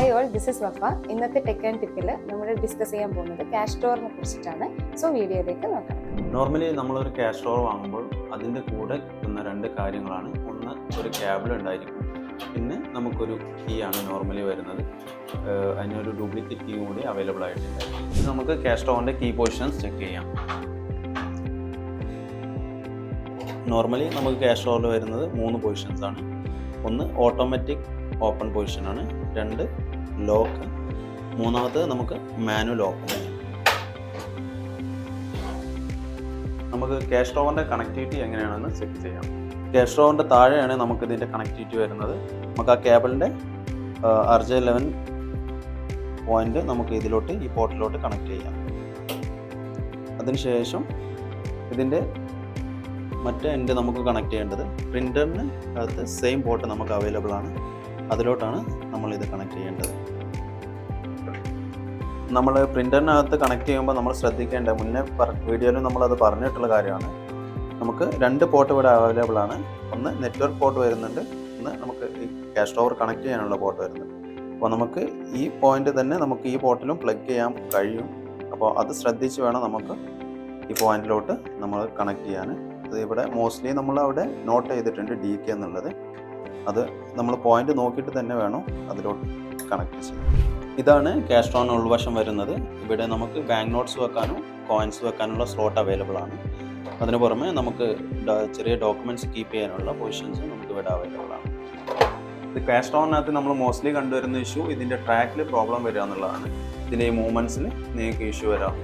Hi all, this is Wafa. ഇന്നത്തെ tech and ടിപ്പിൽ നമ്മൾ ഡിസ്കസ് ചെയ്യാൻ പോകുന്നത് ക്യാഷ് സ്റ്റോറിനെ കുറിച്ചിട്ടാണ്. സോ വീഡിയോയിലേക്ക് നോക്കാം. നോർമലി നമ്മളൊരു ക്യാഷ് സ്റ്റോർ വാങ്ങുമ്പോൾ അതിൻ്റെ കൂടെ കിട്ടുന്ന രണ്ട് കാര്യങ്ങളാണ്. ഒന്ന്, ഒരു കേബിൾ ഉണ്ടായിരിക്കും, പിന്നെ നമുക്കൊരു കീ ആണ് നോർമലി വരുന്നത്. അതിനൊരു ഡ്യൂപ്ലിക്കേറ്റ് കീ കൂടി അവൈലബിൾ ആയിട്ടുണ്ട്. നമുക്ക് ക്യാഷ് സ്റ്റോറിൻ്റെ കീ പൊസിഷൻസ് ചെക്ക് ചെയ്യാം. നോർമലി നമുക്ക് ക്യാഷ് സ്റ്റോറിൽ വരുന്നത് 3 പൊസിഷൻസ് ആണ്. ഒന്ന് ഓട്ടോമാറ്റിക് ഓപ്പൺ പൊസിഷനാണ്, 2 ലോക്ക്, മൂന്നാമത് നമുക്ക് മാനുവൽ ഓപ്പൺ. നമുക്ക് ക്യാഷ് സ്റ്റോറിൻ്റെ കണക്ടിവിറ്റി എങ്ങനെയാണെന്ന് ചെക്ക് ചെയ്യാം. ക്യാഷ് സ്റ്റോറിൻ്റെ താഴെയാണ് നമുക്ക് ഇതിൻ്റെ കണക്ടിവിറ്റി വരുന്നത്. നമുക്ക് ആ കേബിളിൻ്റെ RJ11 പോയിൻ്റ് നമുക്ക് ഇതിലോട്ട് ഈ പോർട്ടിലോട്ട് കണക്ട് ചെയ്യാം. അതിനുശേഷം ഇതിൻ്റെ മറ്റേ എൻഡ് നമുക്ക് കണക്ട് ചെയ്യേണ്ടത് പ്രിൻ്ററിന് അകത്ത് സെയിം പോർട്ട് നമുക്ക് അവൈലബിൾ ആണ്. അതിലോട്ടാണ് നമ്മളിത് കണക്ട് ചെയ്യേണ്ടത്. നമ്മൾ പ്രിൻ്ററിനകത്ത് കണക്ട് ചെയ്യുമ്പോൾ നമ്മൾ ശ്രദ്ധിക്കേണ്ട, മുന്നേ വീഡിയോയിൽ നമ്മളത് പറഞ്ഞിട്ടുള്ള കാര്യമാണ്. നമുക്ക് 2 പോർട്ട് ഇവിടെ അവൈലബിൾ ആണ്. ഒന്ന് നെറ്റ്വർക്ക് പോർട്ട് വരുന്നുണ്ട്, ഒന്ന് നമുക്ക് ഈ ക്യാഷ് സ്റ്റോർ കണക്ട് ചെയ്യാനുള്ള പോർട്ട് വരുന്നുണ്ട്. അപ്പോൾ നമുക്ക് ഈ പോയിന്റ് തന്നെ നമുക്ക് ഈ പോർട്ടിലും പ്ലഗ് ചെയ്യാൻ കഴിയും. അപ്പോൾ അത് ശ്രദ്ധിച്ച് വേണം നമുക്ക് ഈ പോയിന്റിലോട്ട് നമ്മൾ കണക്ട് ചെയ്യാൻ. അത് ഇവിടെ മോസ്റ്റ്ലി നമ്മൾ അവിടെ നോട്ട് ചെയ്തിട്ടുണ്ട് DK എന്നുള്ളത്. അത് നമ്മൾ പോയിന്റ് നോക്കിയിട്ട് തന്നെ വേണം അതിലോട്ട് കണക്ട് ചെയ്യാൻ. ഇതാണ് ക്യാഷ് സ്റ്റോറിന് ഉൾവശം വരുന്നത്. ഇവിടെ നമുക്ക് ബാങ്ക് നോട്ട്സ് വെക്കാനും കോയിൻസ് വെക്കാനുള്ള സ്ലോട്ട് അവൈലബിൾ ആണ്. അതിന് പുറമെ നമുക്ക് ചെറിയ ഡോക്യുമെൻറ്റ്സ് കീപ്പ് ചെയ്യാനുള്ള പൊസിഷൻസ് നമുക്ക് ഇവിടെ അവൈലബിൾ ആണ്. ഇത് ക്യാഷ് സ്റ്റോറിനകത്ത് നമ്മൾ മോസ്റ്റ്ലി കണ്ടുവരുന്ന ഇഷ്യൂ ഇതിൻ്റെ ട്രാക്കിൽ പ്രോബ്ലം വരിക എന്നുള്ളതാണ്. ഇതിൻ്റെ ഈ മൂവ്മെൻറ്റ്സിൽ നിങ്ങൾക്ക് ഇഷ്യൂ വരാം.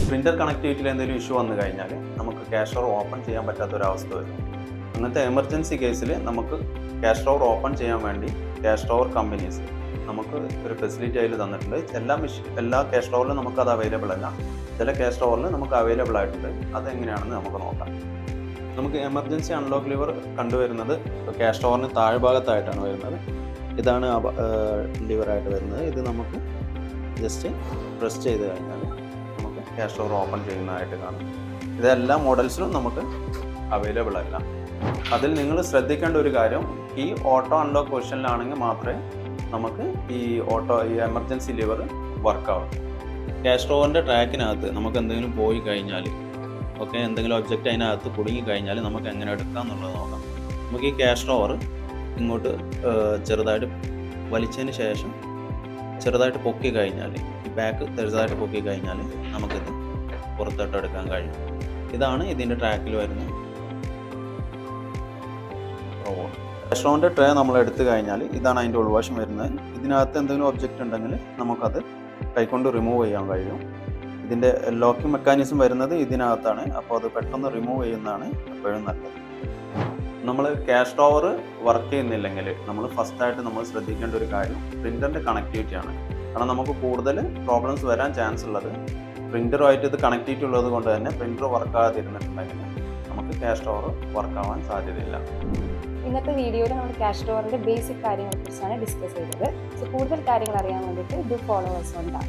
പ്രിൻ്റർ കണക്ടിവിറ്റിയിൽ എന്തെങ്കിലും ഇഷ്യൂ വന്നു കഴിഞ്ഞാൽ നമുക്ക് ക്യാഷ് സ്റ്റോർ ഓപ്പൺ ചെയ്യാൻ പറ്റാത്തൊരവസ്ഥ വരും. അങ്ങനത്തെ എമർജൻസി കേസിൽ നമുക്ക് ക്യാഷ് സ്റ്റോർ ഓപ്പൺ ചെയ്യാൻ വേണ്ടി ക്യാഷ് സ്റ്റോർ കമ്പനീസ് നമുക്ക് ഒരു ഫെസിലിറ്റി അതിൽ തന്നിട്ടുണ്ട്. എല്ലാ ക്യാഷ് സ്റ്റോറിലും നമുക്കത് അവൈലബിൾ അല്ല. ചില ക്യാഷ് സ്റ്റോറിൽ നമുക്ക് അവൈലബിൾ ആയിട്ടുണ്ട്. അതെങ്ങനെയാണെന്ന് നമുക്ക് നോക്കാം. നമുക്ക് എമർജൻസി അൺലോക്ക് ലിവർ കണ്ടുവരുന്നത് ക്യാഷ് സ്റ്റോറിന് താഴ്ഭാഗത്തായിട്ടാണ് വരുന്നത്. ഇതാണ് ലിവറായിട്ട് വരുന്നത്. ഇത് നമുക്ക് ജസ്റ്റ് പ്രസ് ചെയ്ത് കഴിഞ്ഞാൽ നമുക്ക് ക്യാഷ് സ്റ്റോർ ഓപ്പൺ ചെയ്യുന്നതായിട്ട് കാണും. ഇതെല്ലാ മോഡൽസിലും നമുക്ക് അവൈലബിൾ അല്ല. അതിൽ നിങ്ങൾ ശ്രദ്ധിക്കേണ്ട ഒരു കാര്യം, ഈ ഓട്ടോ അൺലോക്ക് പൊസിഷനിലാണെങ്കിൽ മാത്രമേ നമുക്ക് ഈ എമർജൻസി ലിവർ വർക്കാവും. ക്യാഷ് സ്റ്റോറിൻ്റെ ട്രാക്കിനകത്ത് നമുക്ക് എന്തെങ്കിലും പോയി കഴിഞ്ഞാൽ, എന്തെങ്കിലും ഒബ്ജക്റ്റ് അതിനകത്ത് കുടുങ്ങി കഴിഞ്ഞാൽ നമുക്ക് എങ്ങനെ എടുക്കാം എന്നുള്ളത് നോക്കാം. നമുക്ക് ഈ ക്യാഷ് സ്റ്റോർ ഇങ്ങോട്ട് ചെറുതായിട്ട് വലിച്ചതിന് ശേഷം ചെറുതായിട്ട് പൊക്കി കഴിഞ്ഞാൽ, ഈ ബാക്ക് ചെറുതായിട്ട് പൊക്കി കഴിഞ്ഞാൽ നമുക്കിത് പുറത്തോട്ട് എടുക്കാൻ കഴിയും. ഇതാണ് ഇതിൻ്റെ ട്രാക്കിൽ വരുന്നത്. ക്യാഷ് സ്റ്റോറിൻ്റെ ട്രേ നമ്മൾ എടുത്തു കഴിഞ്ഞാൽ ഇതാണ് അതിൻ്റെ ഉൾവശം വരുന്നത്. ഇതിനകത്ത് എന്തെങ്കിലും ഒബ്ജക്റ്റ് ഉണ്ടെങ്കിൽ നമുക്കത് കൈകൊണ്ട് റിമൂവ് ചെയ്യാൻ കഴിയും. ഇതിൻ്റെ ലോക്കിംഗ് മെക്കാനിസം വരുന്നത് ഇതിനകത്താണ്. അപ്പോൾ അത് പെട്ടെന്ന് റിമൂവ് ചെയ്യുന്നതാണ് എപ്പോഴും നല്ലത്. നമ്മൾ ക്യാഷ് സ്റ്റോർ വർക്ക് ചെയ്യുന്നില്ലെങ്കിൽ നമ്മൾ ഫസ്റ്റായിട്ട് നമ്മൾ ശ്രദ്ധിക്കേണ്ട ഒരു കാര്യം പ്രിൻ്ററിൻ്റെ കണക്ടിവിറ്റിയാണ്. കാരണം നമുക്ക് കൂടുതൽ പ്രോബ്ലംസ് വരാൻ ചാൻസ് ഉള്ളത് പ്രിൻ്ററുമായിട്ട് ഇത് കണക്ടിവിറ്റി ഉള്ളത് കൊണ്ട് തന്നെ പ്രിൻ്റർ വർക്കാകാതിരുന്നിട്ടുണ്ടെങ്കിൽ നമുക്ക് ക്യാഷ് സ്റ്റോർ വർക്കാവാൻ സാധ്യതയില്ല. ഇന്നത്തെ വീഡിയോയിൽ നമ്മൾ ക്യാഷ് സ്റ്റോറിൻ്റെ ബേസിക് കാര്യങ്ങളെക്കുറിച്ചാണ് ഡിസ്കസ് ചെയ്തത്. സോ കൂടുതൽ കാര്യങ്ങൾ അറിയാൻ വേണ്ടിയിട്ട് do follow us on that.